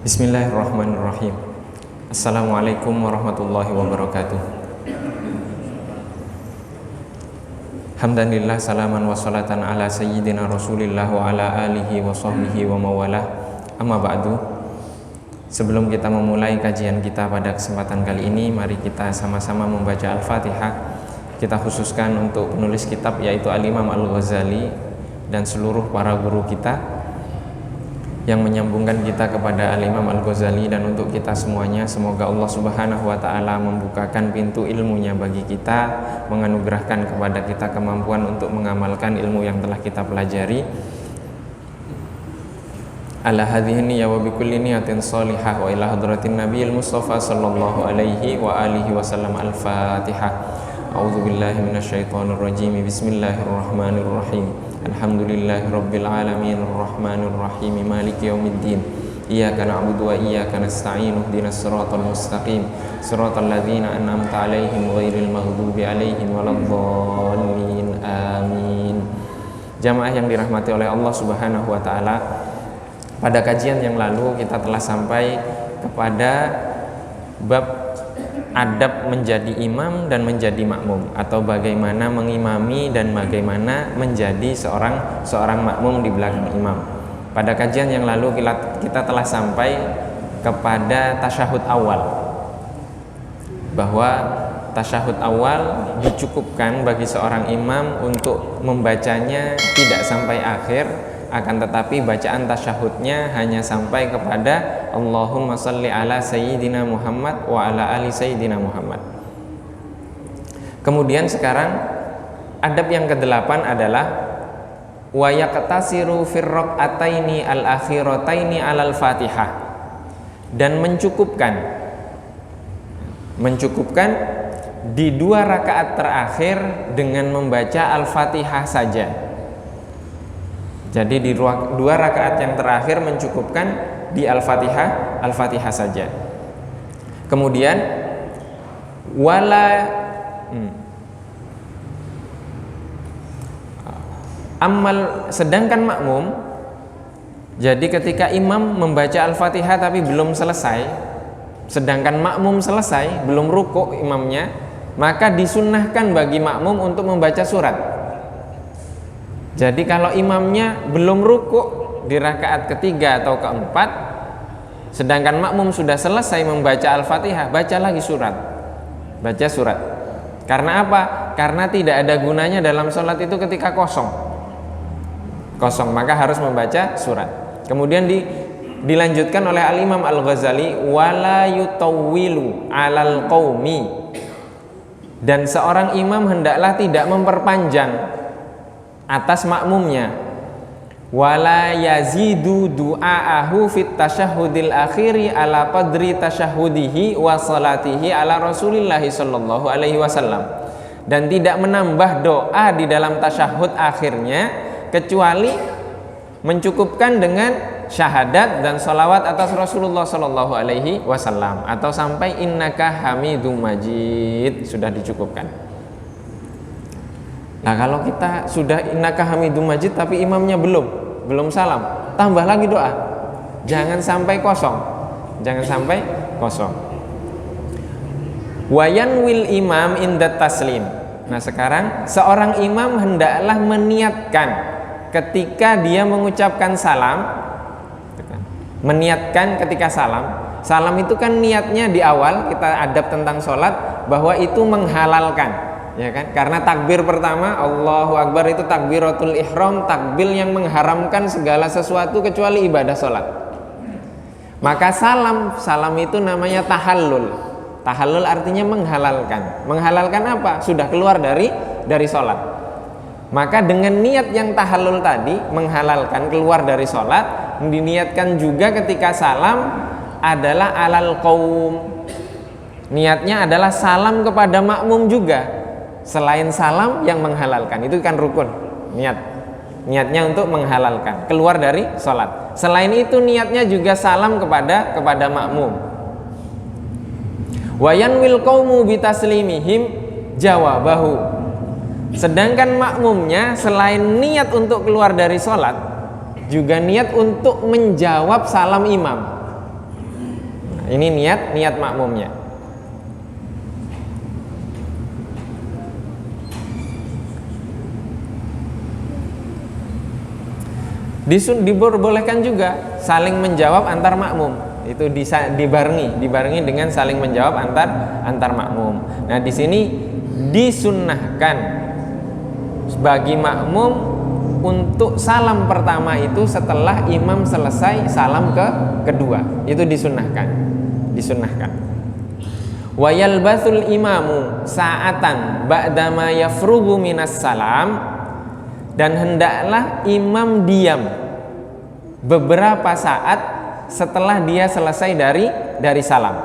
Bismillahirrahmanirrahim. Assalamualaikum warahmatullahi wabarakatuh. Hamdanillah salaman wa salatan ala sayyidina Rasulillah wa ala alihi wa sahbihi wa mawalah. Amma ba'du. Sebelum kita memulai kajian kita pada kesempatan kali ini, mari kita sama-sama membaca Al-Fatihah. Kita khususkan untuk penulis kitab yaitu Al-Imam Al-Ghazali dan seluruh para guru kita yang menyambungkan kita kepada Al-Imam Al-Ghazali, dan untuk kita semuanya, semoga Allah Subhanahu wa ta'ala membukakan pintu ilmunya bagi kita, menganugerahkan kepada kita kemampuan untuk mengamalkan ilmu yang telah kita pelajari. Ala hadhihi niyya wa bikulli niyatin salihah wa ila hadratin nabiyil mustafa sallallahu alaihi wa alihi wasallam. Al-Fatihah. A'udzu billahi minasyaitonir rajim. Bismillahirrahmanirrahim. Alhamdulillahi rabbil alamin arrahmanir rahim maliki yaumiddin. Iyyaka na'budu wa iyyaka nasta'in ihdinas siratal mustaqim siratal ladzina an'amta 'alaihim ghairil maghdubi 'alaihim waladdallin. Amin. Jamaah yang dirahmati oleh Allah Subhanahu wa taala, pada kajian yang lalu kita telah sampai kepada bab adab menjadi imam dan menjadi makmum, atau bagaimana mengimami dan bagaimana menjadi seorang makmum di belakang imam. Pada kajian yang lalu kita telah sampai kepada tasyahud awal, bahwa tasyahud awal dicukupkan bagi seorang imam untuk membacanya tidak sampai akhir, akan tetapi bacaan tasyahudnya hanya sampai kepada Allahumma salli ala sayyidina Muhammad wa ala ali sayyidina Muhammad. Kemudian sekarang adab yang ke-8 adalah wa yaqtasiru fir raq'ataini al-akhirataini alal Fatihah, dan mencukupkan di 2 rakaat terakhir dengan membaca Al-Fatihah saja. Jadi di 2 rakaat yang terakhir mencukupkan di Al-Fatihah saja. Kemudian sedangkan makmum, jadi ketika imam membaca Al-Fatihah tapi belum selesai, sedangkan makmum selesai, belum rukuk imamnya, maka disunnahkan bagi makmum untuk membaca surat. Jadi kalau imamnya belum rukuk di rakaat ketiga atau keempat, sedangkan makmum sudah selesai membaca Al-Fatihah, baca lagi surat. Baca surat. Karena apa? Karena tidak ada gunanya dalam sholat itu ketika kosong, maka harus membaca surat. Kemudian dilanjutkan oleh Al-Imam Al-Ghazali, wala yutawwilu alal qaumi, dan seorang imam hendaklah tidak memperpanjang atas makmumnya. Wala yazidu du'aahu fit tasyahudil akhiri ala qadri tasyahudihi wa salatihi ala Rasulillah sallallahu alaihi wasallam, dan tidak menambah doa di dalam tasyahud akhirnya kecuali mencukupkan dengan syahadat dan salawat atas Rasulullah sallallahu alaihi wasallam, atau sampai innaka hamidum majid, sudah dicukupkan. Nah, kalau kita sudah innaka hamidum majid tapi imamnya belum salam, tambah lagi doa. Jangan sampai kosong. Wayan wil imam inda taslim. Nah, sekarang seorang imam hendaklah meniatkan ketika dia mengucapkan salam, meniatkan ketika salam. Salam itu kan niatnya di awal, kita adab tentang sholat, bahwa itu menghalalkan, ya kan? Karena takbir pertama Allahu Akbar itu takbiratul ihram, takbir yang mengharamkan segala sesuatu kecuali ibadah sholat. Maka salam itu namanya tahallul. Tahallul artinya menghalalkan. Menghalalkan apa? Sudah keluar dari sholat. Maka dengan niat yang tahallul tadi, menghalalkan keluar dari sholat, diniatkan juga ketika salam adalah alal qaum. Niatnya adalah salam kepada makmum juga. Selain salam yang menghalalkan, itu kan rukun. Niatnya untuk menghalalkan, keluar dari sholat. Selain itu niatnya juga salam kepada makmum. Wayan wil qaumu bitaslimihim jawabahu. Sedangkan makmumnya selain niat untuk keluar dari sholat, juga niat untuk menjawab salam imam. Ini niat makmumnya. Diperbolehkan juga saling menjawab antar makmum. Itu dibarengi dengan saling menjawab antar makmum. Nah, di sini disunnahkan bagi makmum untuk salam pertama itu setelah imam selesai salam kedua. Itu disunnahkan. Wa yalbathul imamu sa'atan ba'dama yafrugu minas salam, dan hendaklah imam diam beberapa saat setelah dia selesai dari salam.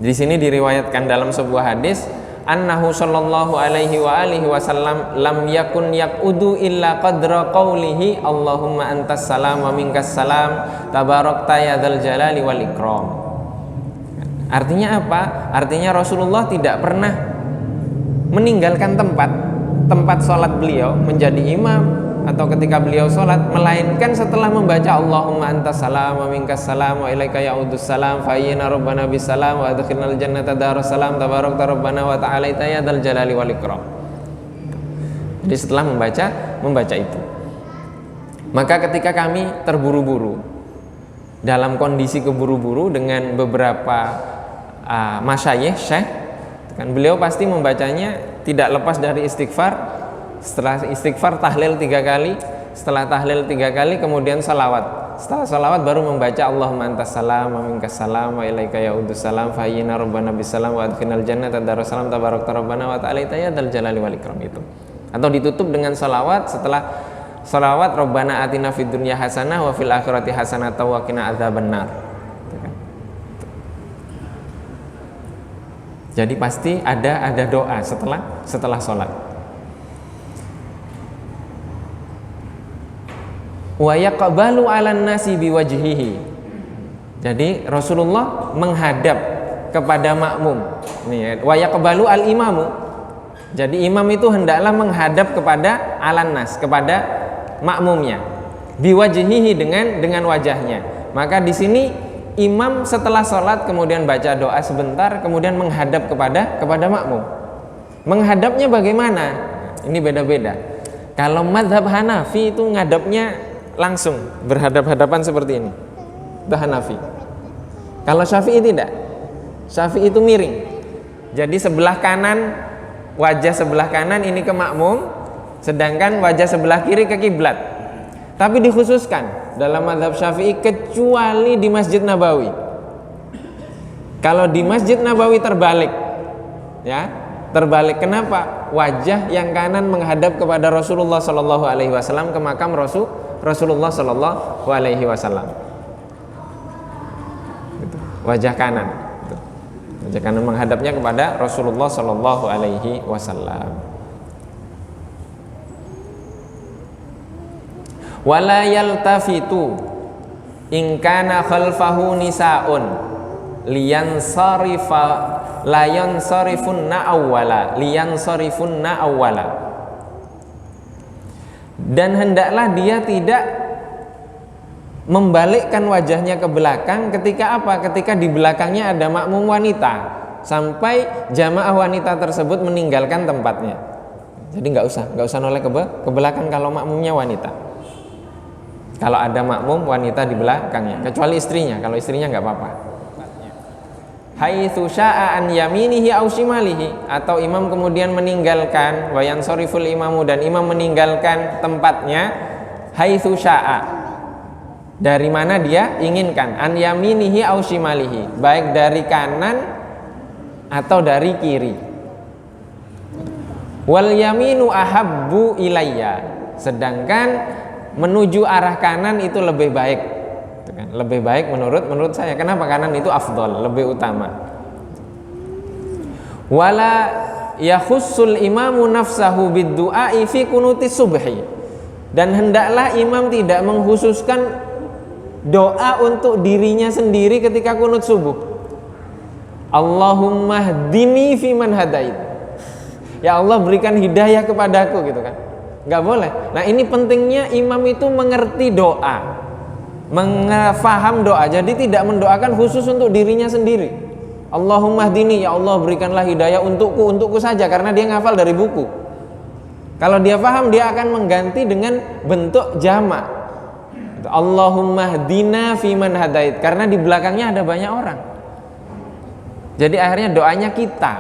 Di sini diriwayatkan dalam sebuah hadis, annahu sallallahu alaihi wa alihi wasallam lam yakun yaqudu illa qadra qawlihi Allahumma antas salam wa minkas salam tabarakta ya dzal jalali wal ikram. Artinya apa? Artinya Rasulullah tidak pernah meninggalkan tempat sholat beliau menjadi imam atau ketika beliau sholat, melainkan setelah membaca Allahumma antas salam wa minkas salam wa ilaika ya'udus salam fa ayyina rabbana bis salam wa adkhilnal jannata darus salam tabarakta rabbana wa ta'alaita ya dzal jalali wal ikram. Jadi setelah membaca itu, maka ketika kami terburu-buru, dalam kondisi keburu-buru dengan beberapa masyayikh, syekh, kan beliau pasti membacanya tidak lepas dari istighfar. Setelah istighfar tahlil 3 kali, setelah tahlil 3 kali kemudian salawat. Setelah salawat baru membaca Allahumma antas salam wa minkas salam wa ilaika ya'udus salam fa ayyina rabbana bis salam wa adkhilnal jannata darus salam tabarakta rabbana wa ta'alaita ya dzal jalali wal ikram itu. Atau ditutup dengan salawat, setelah salawat Rabbana atina fid dunya hasanah wa fil akhirati hasanah wa qina adzabannar. Jadi pasti ada doa setelah salat. Wa yaqbalu 'alan nasi biwajhihi. Jadi Rasulullah menghadap kepada makmum. Nih ya, wa yaqbalu al-imamu. Jadi imam itu hendaklah menghadap kepada 'alan nas, kepada makmumnya. Biwajhihi dengan wajahnya. Maka di sini imam setelah sholat kemudian baca doa sebentar, kemudian menghadap kepada makmum. Menghadapnya bagaimana? Ini beda-beda. Kalau mazhab Hanafi itu ngadapnya langsung berhadap-hadapan seperti ini, itu Hanafi. Kalau Syafi'i tidak, Syafi'i itu miring. Jadi sebelah kanan, wajah sebelah kanan ini ke makmum, sedangkan wajah sebelah kiri ke kiblat. Tapi dikhususkan dalam mazhab Syafi'i kecuali di Masjid Nabawi. Kalau di Masjid Nabawi terbalik, ya terbalik. Kenapa? Wajah yang kanan menghadap kepada Rasulullah Sallallahu Alaihi Wasallam, ke makam Rasulullah Sallallahu Alaihi Wasallam. Wajah kanan, wajah kanan menghadapnya kepada Rasulullah Sallallahu Alaihi Wasallam. Wala yaltafitu in kana khalfahu nisaun liyansarifunna awwala. Dan hendaklah dia tidak membalikkan wajahnya ke belakang ketika apa? Ketika di belakangnya ada makmum wanita, sampai jamaah wanita tersebut meninggalkan tempatnya. Jadi nggak usah noleh ke belakang kalau makmumnya wanita. Kalau ada makmum wanita di belakangnya, kecuali istrinya. Kalau istrinya nggak apa-apa. Haitsu syaa an yaminihi aw shimalihi, atau imam kemudian meninggalkan, wa yansariful imamu, dan imam meninggalkan tempatnya, haitsu syaa, dari mana dia inginkan, an yaminihi aw shimalihi, baik dari kanan atau dari kiri. Wal yaminu ahabbu ilayya, sedangkan menuju arah kanan itu lebih baik, lebih baik menurut saya. Kenapa? Kanan itu afdol, lebih utama. Wala yakhussul imamu nafsahu bid-du'ai fi kunutis subhi, dan hendaklah imam tidak mengkhususkan doa untuk dirinya sendiri ketika kunut subuh. Allahumma hdini fi man hadait, ya Allah berikan hidayah kepadaku, gitu kan. Nggak boleh. Nah, ini pentingnya imam itu mengerti doa. Mengfaham doa, jadi tidak mendoakan khusus untuk dirinya sendiri. Allahumma hdini, ya Allah berikanlah hidayah untukku saja, karena dia ngafal dari buku. Kalau dia paham, dia akan mengganti dengan bentuk jamak. Allahumma hdina fiman hadait, karena di belakangnya ada banyak orang. Jadi akhirnya doanya kita,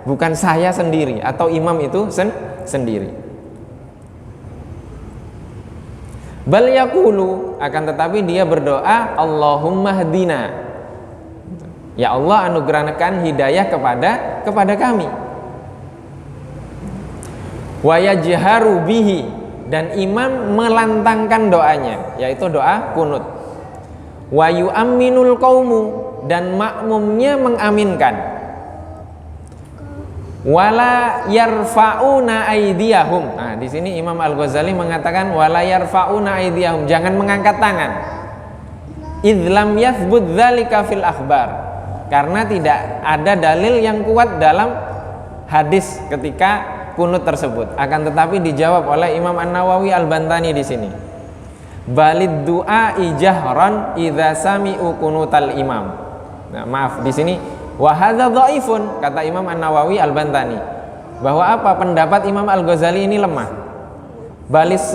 bukan saya sendiri atau imam itu sendiri. Bal yaqulu, akan tetapi dia berdoa Allahumma hdina, ya Allah anugerahkan hidayah kepada kami. Wa yajharu bihi, dan imam melantangkan doanya, yaitu doa kunut. Wa yu'amminul qaumu, dan makmumnya mengaminkan. Wala yarfa'una aydiyahum. Nah, di sini Imam Al-Ghazali mengatakan wala yarfa'una aydiyahum, jangan mengangkat tangan. Idlam yathbut dzalika fil akhbar, karena tidak ada dalil yang kuat dalam hadis ketika kunut tersebut. Akan tetapi dijawab oleh Imam An-Nawawi Al-Bantani di sini. Balid du'a ijahran idza sami'u kunutal imam. Nah, maaf di sini wa hadza dhaifun, kata Imam An-Nawawi Al-Bantani, bahwa apa? Pendapat Imam Al-Ghazali ini lemah. Balis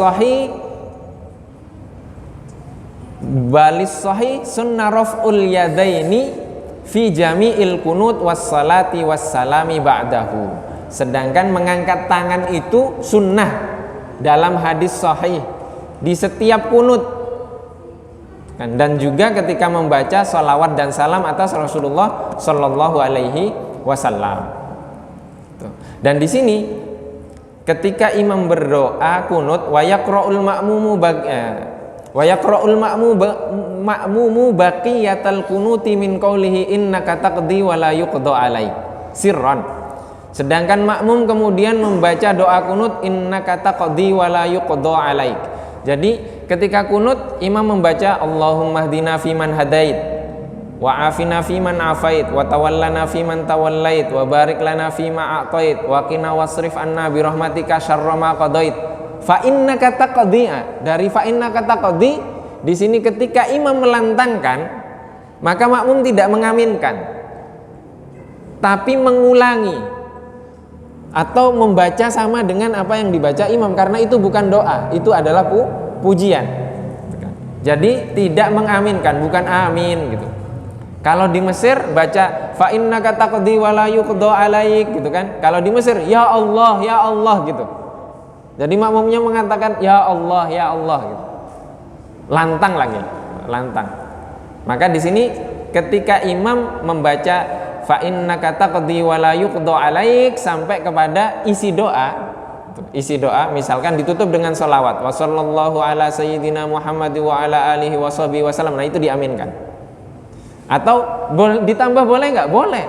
sahih sunnah raf'ul yadaini fi jami'il kunut was salati was salami ba'dahu. Sedangkan mengangkat tangan itu sunnah dalam hadis sahih di setiap kunut, dan juga ketika membaca salawat dan salam atas Rasulullah Shallallahu Alaihi Wasallam. Dan di sini ketika imam berdoa kunut, wa yaqra'ul ma'mumu baqiyatal kunuti min qawlihi innaka taqdi wa la yuqda alaik sirran. Sedangkan makmum kemudian membaca doa kunut innaka taqdi wa la yuqda alaik. Jadi ketika kunut, imam membaca Allahumma hdina fiman hadait, wa afina fiman afait, wa tawallana fiman tawallait, wa barik lana fima a'tait, wa qina wasrif anna bi rahmatika syarra ma qadait. Fa innaka taqdi, dari fa innaka taqdi di sini ketika imam melantangkan, maka makmum tidak mengaminkan, tapi mengulangi atau membaca sama dengan apa yang dibaca imam, karena itu bukan doa, itu adalah pujian. Jadi tidak mengaminkan, bukan amin gitu. Kalau di Mesir baca fa innaka taqdi wa la yuqda alaik gitu kan. Kalau di Mesir ya Allah gitu. Jadi makmumnya mengatakan ya Allah gitu. Lantang lagi, lantang. Maka di sini ketika imam membaca fa innaka taqdi wa la yuqda alaik sampai kepada isi doa, misalkan ditutup dengan sholawat wa sallallahu ala sayyidina Muhammad wa ala alihi wa sahbihi wasallam, nah itu diaminkan. Atau ditambah boleh nggak? Boleh.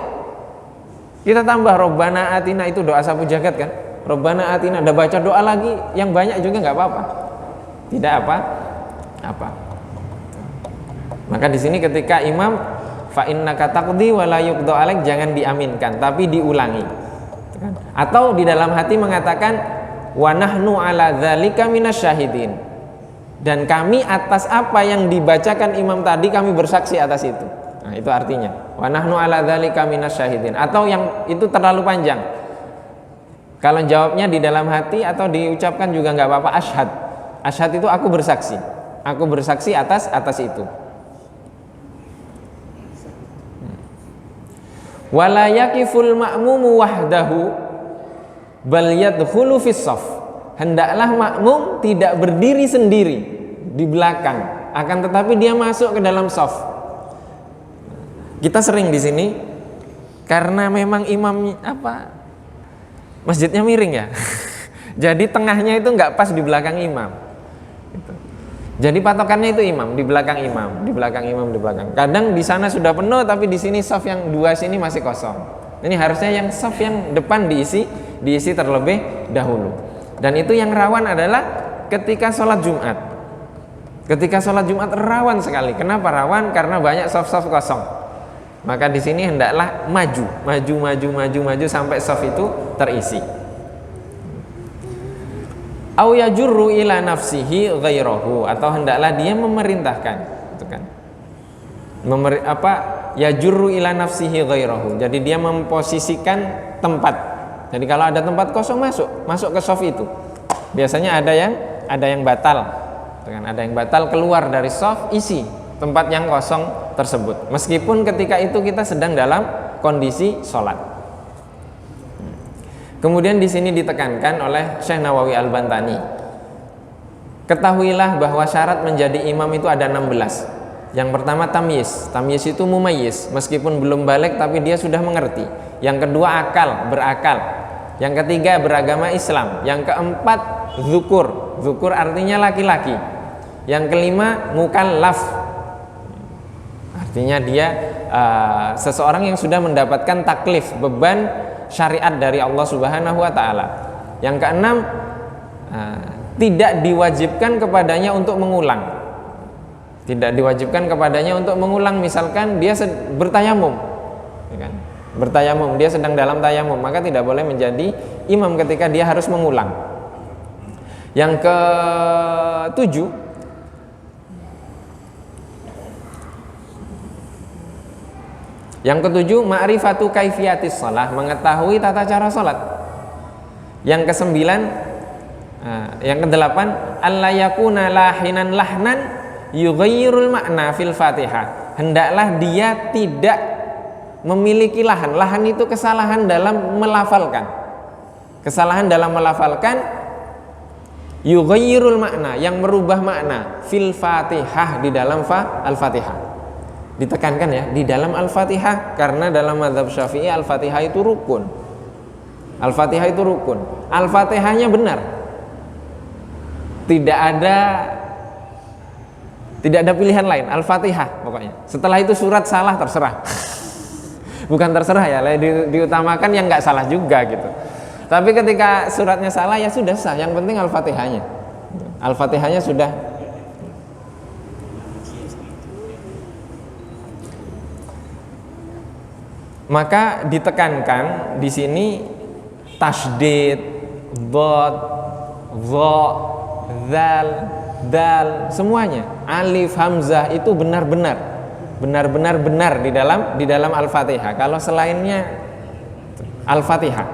Kita tambah Rabbana atina, itu doa sapu jagat kan, Rabbana atina, ada baca doa lagi yang banyak juga nggak apa-apa, tidak apa. Maka di sini ketika imam fa innaka taqdi wa la yuqda alaik, jangan diaminkan tapi diulangi. Atau di dalam hati mengatakan wa nahnu ala dzalika minasyahidin, dan kami atas apa yang dibacakan imam tadi kami bersaksi atas itu. Nah, itu artinya wa nahnu ala dzalika minasyahidin. Atau yang itu terlalu panjang, kalau jawabnya di dalam hati atau diucapkan juga nggak apa-apa. Asyhad itu aku bersaksi atas itu. Wala yaqiful ma'mumu wahdahu bal yadkhulu fis shaf. Hendaklah makmum tidak berdiri sendiri di belakang, akan tetapi dia masuk ke dalam shaf. Kita sering di sini karena memang imam masjidnya miring ya. Jadi tengahnya itu nggak pas di belakang imam. Jadi patokannya itu imam, di belakang imam. Kadang di sana sudah penuh, tapi di sini shaf yang dua sini masih kosong. Ini harusnya yang shaf yang depan diisi terlebih dahulu. Dan itu yang rawan adalah ketika sholat Jumat. Ketika sholat Jumat rawan sekali. Kenapa rawan? Karena banyak shaf-shaf kosong. Maka di sini hendaklah maju sampai shaf itu terisi. Au yajurru ila nafsihi ghairahu, atau hendaklah dia memerintahkan, itu kan. Yajurru ila nafsihi ghairahu. Jadi dia memposisikan tempat. Jadi kalau ada tempat kosong masuk ke shaf itu. Biasanya ada yang batal. Itu kan, ada yang batal keluar dari shaf, isi tempat yang kosong tersebut. Meskipun ketika itu kita sedang dalam kondisi sholat. Kemudian di sini ditekankan oleh Syekh Nawawi Al-Bantani, ketahuilah bahwa syarat menjadi imam itu ada 16. Yang pertama tamyiz. Tamyiz itu mumayyiz, meskipun belum balik tapi dia sudah mengerti. Yang kedua berakal. Yang ketiga beragama Islam. Yang keempat zukur. Zukur artinya laki-laki. Yang kelima mukallaf. Artinya dia seseorang yang sudah mendapatkan taklif, beban syariat dari Allah Subhanahu wa taala. Yang keenam, tidak diwajibkan kepadanya untuk mengulang. Tidak diwajibkan kepadanya untuk mengulang, misalkan dia bertayamum, ya kan? Bertayamum, dia sedang dalam tayamum, maka tidak boleh menjadi imam ketika dia harus mengulang. Yang ketujuh, ma'rifatu kaifiyatis shalah, mengetahui tata cara salat. Yang kesembilan, yang kedelapan, alla yakuna lahinan lahnan yughayyirul makna fil Fatihah. Hendaklah dia tidak memiliki lahan. Lahan itu kesalahan dalam melafalkan. Kesalahan dalam melafalkan, yughayyirul makna, yang merubah makna fil Fatihah, di dalam Al-Fatihah. Ditekankan ya, di dalam Al-Fatihah, karena dalam mazhab Syafi'i Al-Fatihah itu rukun. Al-Fatihah itu rukun. Al-Fatihahnya benar. Tidak ada pilihan lain, Al-Fatihah pokoknya. Setelah itu surat salah terserah. Bukan terserah ya, diutamakan yang nggak salah juga gitu. Tapi ketika suratnya salah ya sudah sah, yang penting Al-Fatihahnya. Al-Fatihahnya sudah. Maka ditekankan di sini tasydid, dhad, dha, dzal, dal, semuanya, alif, hamzah itu benar-benar benar di dalam Al-Fatihah. Kalau selainnya Al-Fatihah.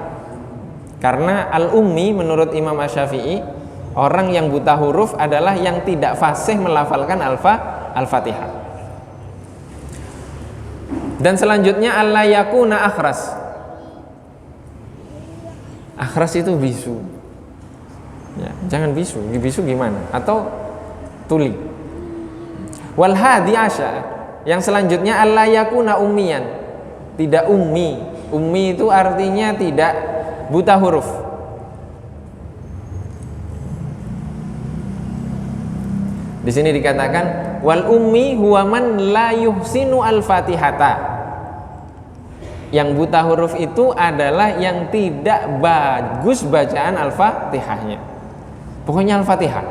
Karena al-ummi menurut Imam Asy-Syafi'i, orang yang buta huruf adalah yang tidak fasih melafalkan Al-Fatihah. Dan selanjutnya alla yakuna akhras. Akhras itu bisu. Ya, jangan bisu. Bisu gimana? Atau tuli. Wal hadi asya. Yang selanjutnya alla yakuna ummiyan. Tidak ummi. Ummi itu artinya tidak buta huruf. Di sini dikatakan wal ummi huwa man la yuhsinu al-Fatihata. Yang buta huruf itu adalah yang tidak bagus bacaan Al-Fatihahnya. Pokoknya Al-Fatihah.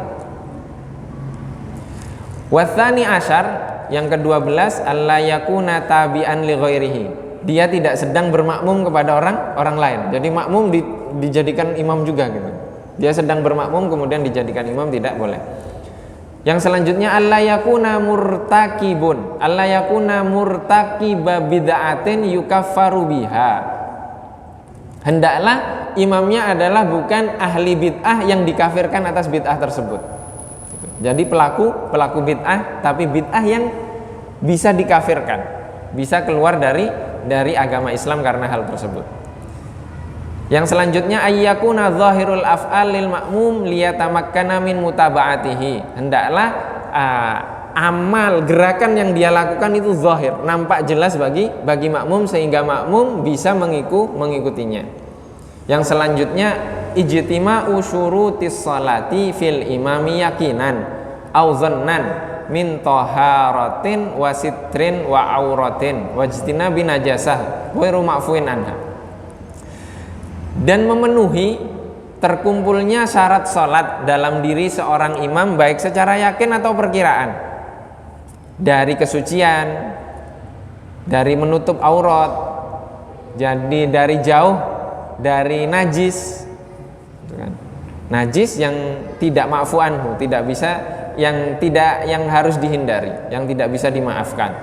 Watsani asyar, yang ke-12, alla yakuna tabi'an li ghairihi. Dia tidak sedang bermakmum kepada orang lain. Jadi makmum dijadikan imam juga gitu. Dia sedang bermakmum kemudian dijadikan imam, tidak boleh. Yang selanjutnya alla yakuna murtakibun, alla yakuna murtakiba bid'atin yukaffaru biha. Hendaklah imamnya adalah bukan ahli bid'ah yang dikafirkan atas bid'ah tersebut. Jadi pelaku bid'ah, tapi bid'ah yang bisa dikafirkan, bisa keluar dari agama Islam karena hal tersebut. Yang selanjutnya ayyakuna zahirul af'al lil ma'mum liyatamakkana min mutaba'atihi. Hendaklah amal gerakan yang dia lakukan itu zahir, nampak jelas bagi makmum sehingga makmum bisa mengikutinya. Yang selanjutnya ijtima'u syurutis sholati fil imami yakinan au dhannan min taharatin wa sitrin wa auratin wajtinabi najasah ghairu ma'fuin anha. Dan memenuhi terkumpulnya syarat sholat dalam diri seorang imam, baik secara yakin atau perkiraan, dari kesucian, dari menutup aurat, jadi dari jauh, dari najis, Najis yang tidak ma'fu anhu, tidak bisa, yang harus dihindari, yang tidak bisa dimaafkan.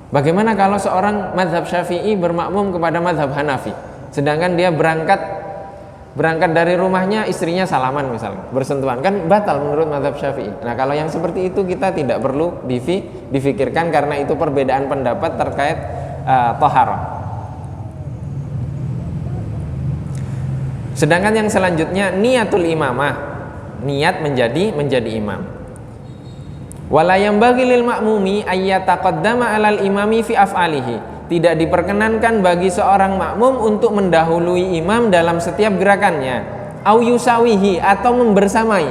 Bagaimana kalau seorang mazhab Syafi'i bermakmum kepada mazhab Hanafi, sedangkan dia berangkat dari rumahnya, istrinya salaman misalnya, bersentuhan, kan batal menurut mazhab Syafi'i. Nah, kalau yang seperti itu kita tidak perlu difikirkan, karena itu perbedaan pendapat terkait thaharah. Sedangkan yang selanjutnya niatul imamah, niat menjadi imam. Wala yambaghi lil ma'mumi ayyataqaddama 'alal imami fi af'alihi. Tidak diperkenankan bagi seorang makmum untuk mendahului imam dalam setiap gerakannya, au yusawihi, atau membersamai.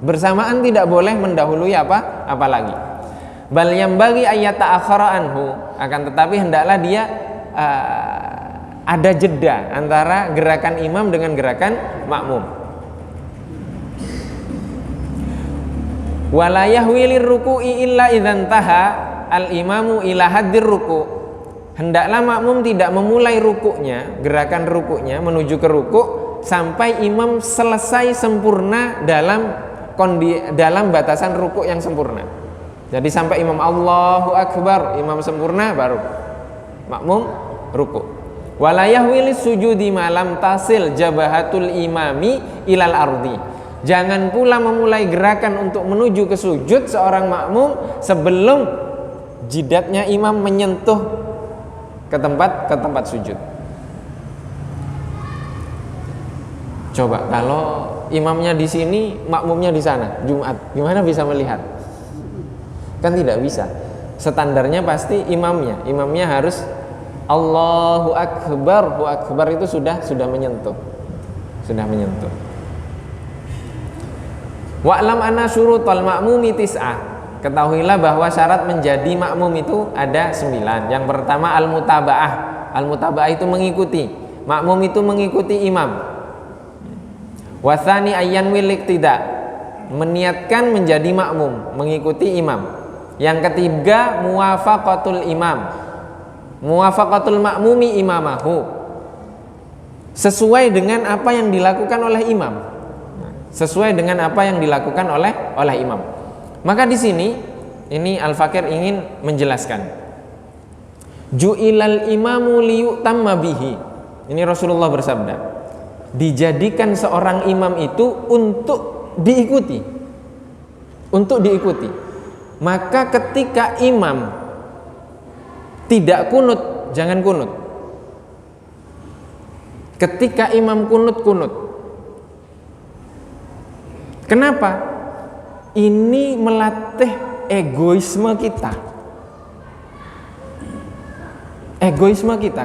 Bersamaan tidak boleh mendahului apalagi. Bal yambaghi ayyata'akhkhara anhu, akan tetapi hendaklah dia ada jeda antara gerakan imam dengan gerakan makmum. Wala yahwilir ruku'i illa idzan taha al-imamu ila haddir ruku'. Hendaklah makmum tidak memulai rukuknya, gerakan rukuknya menuju ke rukuk sampai imam selesai sempurna dalam batasan rukuk yang sempurna. Jadi sampai imam Allahu Akbar, imam sempurna, baru makmum rukuk. Wala yahwilis sujudi malam tasil jabahatul imami ilal ardi. Jangan pula memulai gerakan untuk menuju ke sujud seorang makmum sebelum jidatnya imam menyentuh ke tempat sujud. Coba kalau imamnya di sini, makmumnya di sana Jumat, gimana bisa melihat? Kan tidak bisa. Standarnya pasti imamnya harus Allahu Akbar, Allahu Akbar itu sudah menyentuh. Wa'lam anna syurutal ma'mumi tis'ah. Ketahuilah bahwa syarat menjadi makmum itu ada 9. Yang pertama al-mutaba'ah. Al-mutaba'ah itu mengikuti. Makmum itu mengikuti imam. Wathani ayyan wilik tidak, meniatkan menjadi makmum, mengikuti imam. Yang ketiga muwafaqatul imam. Muwafaqatul makmumi imamahu. Sesuai dengan apa yang dilakukan oleh imam. Sesuai dengan apa yang dilakukan oleh imam. Maka di sini ini Al-Fakir ingin menjelaskan. Ju'ilal imamu liyutamma bihi. Ini Rasulullah bersabda, dijadikan seorang imam itu untuk diikuti. Untuk diikuti. Maka ketika imam tidak kunut, jangan kunut. Ketika imam kunut. Kenapa? Ini melatih egoisme kita.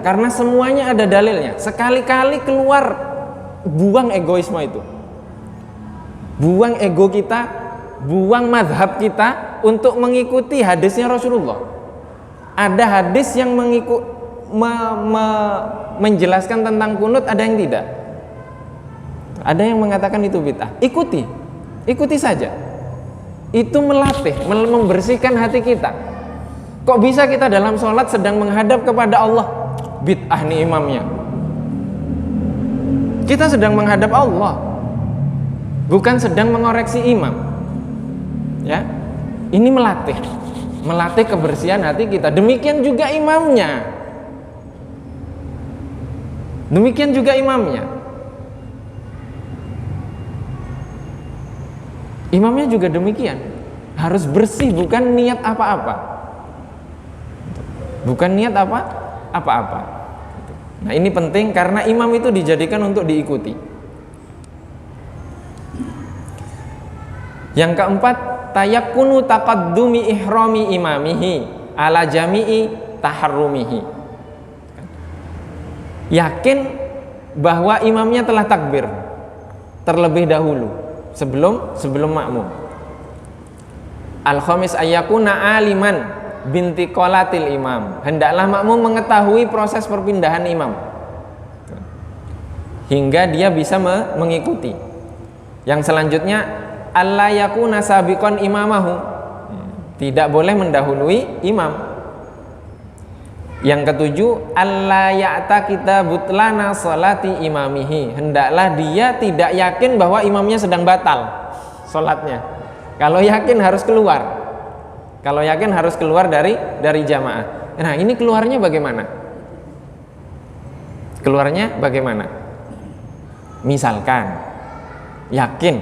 Karena semuanya ada dalilnya. Sekali-kali keluar, buang egoisme itu. Buang ego kita, buang mazhab kita untuk mengikuti hadisnya Rasulullah. Ada hadis yang menjelaskan tentang kunut, ada yang tidak. Ada yang mengatakan itu bid'ah. Ikuti saja. Itu melatih, membersihkan hati kita. Kok bisa kita dalam sholat sedang menghadap kepada Allah, bid'ah nih imamnya. Kita sedang menghadap Allah, bukan sedang mengoreksi imam. Ya, ini melatih kebersihan hati kita. Demikian juga imamnya. Imamnya juga demikian, harus bersih, bukan niat apa-apa. Nah, ini penting karena imam itu dijadikan untuk diikuti. Yang keempat, tayakkunu taqaddumi ihrami imamihi ala jami'i taharrumihi. Yakin bahwa imamnya telah takbir terlebih dahulu sebelum makmum. Al-khamis ayyakuna aliman binti qolatil imam. Hendaklah makmum mengetahui proses perpindahan imam hingga dia bisa mengikuti. Yang selanjutnya alla yakuna sabiqan imamahu. Tidak boleh mendahului imam. Yang ketujuh, alla ya'taqida butlana salati imamihi. Hendaklah dia tidak yakin bahwa imamnya sedang batal salatnya. Kalau yakin harus keluar. Kalau yakin harus keluar dari jamaah. Nah, ini keluarnya bagaimana? Keluarnya bagaimana? Misalkan yakin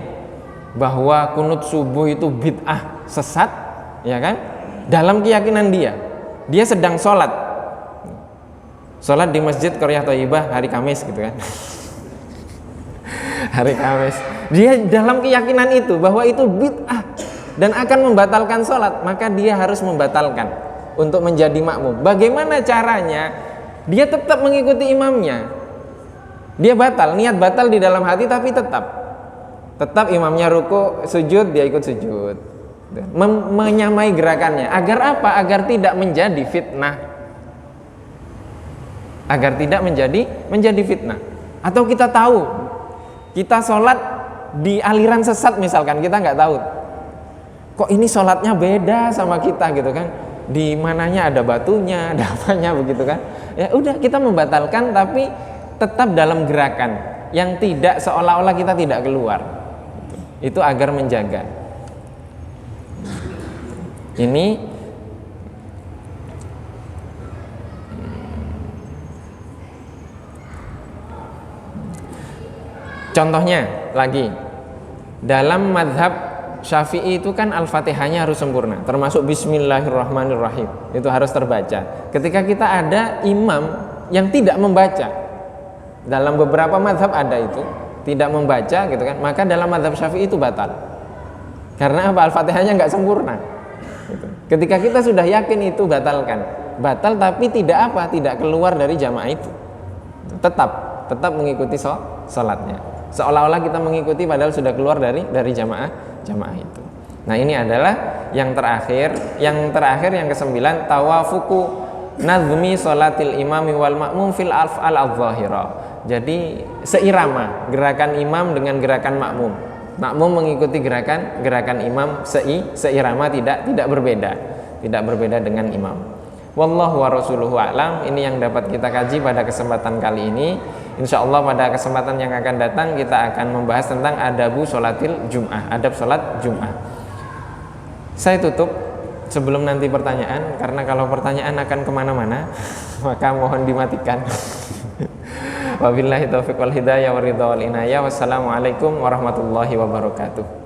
bahwa kunut subuh itu bid'ah, sesat, ya kan? Dalam keyakinan dia sedang sholat di Masjid Qaryah Thayyibah hari Kamis gitu kan. Hari Kamis. Dia dalam keyakinan itu bahwa itu bid'ah dan akan membatalkan sholat, maka dia harus membatalkan untuk menjadi makmum. Bagaimana caranya? Dia tetap mengikuti imamnya. Dia niat batal di dalam hati, tapi tetap imamnya ruku, sujud, dia ikut sujud. Menyamai gerakannya. Agar apa? Agar tidak menjadi fitnah. Agar tidak menjadi fitnah. Atau kita tahu kita sholat di aliran sesat misalkan, kita nggak tahu kok ini sholatnya beda sama kita gitu kan, di mananya ada batunya, ada apanya begitu kan, ya udah kita membatalkan tapi tetap dalam gerakan yang tidak seolah-olah kita tidak keluar. Itu agar menjaga ini. Contohnya lagi, dalam mazhab Syafi'i itu kan Al-Fatihahnya harus sempurna, termasuk Bismillahirrahmanirrahim, itu harus terbaca. Ketika kita ada imam yang tidak membaca, dalam beberapa mazhab ada itu, tidak membaca gitu kan, maka dalam mazhab Syafi'i itu batal. Karena apa? Al-Fatihahnya nggak sempurna. Gitu. Ketika kita sudah yakin itu batal tapi tidak keluar dari jamaah itu, tetap mengikuti sholatnya. Seolah-olah kita mengikuti padahal sudah keluar dari jamaah itu. Nah, ini adalah yang terakhir yang ke-9, tawafuku nazmi sholatil imami wal ma'mum fil af'al adh-dhahira. Jadi seirama gerakan imam dengan gerakan makmum. Makmum mengikuti gerakan imam seirama, tidak berbeda dengan imam. Wallahu wa rasuluhu a'lam. Ini yang dapat kita kaji pada kesempatan kali ini. Insyaallah pada kesempatan yang akan datang kita akan membahas tentang adab sholat Jum'ah. Saya tutup sebelum nanti pertanyaan, karena kalau pertanyaan akan kemana-mana maka mohon dimatikan. Wabillahi taufiq wal hidayah wa ridha wal inayah. Wassalamualaikum warahmatullahi wabarakatuh.